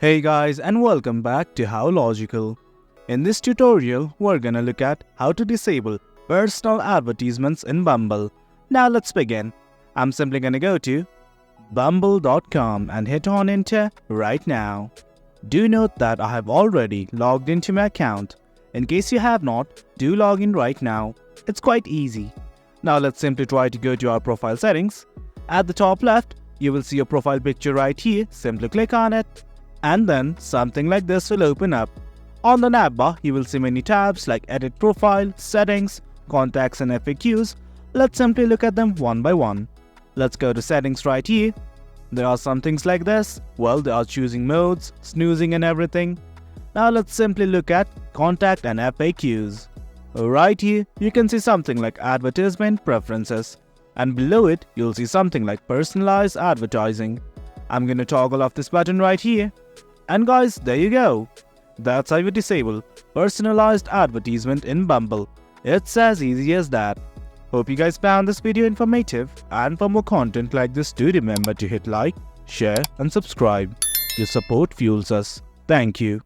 Hey guys, and welcome back to How Logical. In this tutorial, we're gonna look at how to disable personal advertisements in Bumble. Now let's begin. I'm simply gonna go to bumble.com and hit on enter right now. Do note that I have already logged into my account. In case you have not, do log in right now. It's quite easy. Now let's simply try to go to our profile settings. At the top left, you will see your profile picture right here. Simply click on it. And then something like this will open up. On the navbar, you will see many tabs like Edit Profile, Settings, Contacts and FAQs. Let's simply look at them one by one. Let's go to Settings right here. There are some things like this. Well, they are choosing modes, snoozing and everything. Now let's simply look at Contact and FAQs. Right here, you can see something like Advertisement Preferences. And below it, you'll see something like Personalized Advertising. I'm gonna toggle off this button right here. And guys, there you go. That's how you disable personalized advertisement in Bumble. It's as easy as that. Hope you guys found this video informative, and for more content like this, do remember to hit like, share and subscribe. Your support fuels us. Thank you.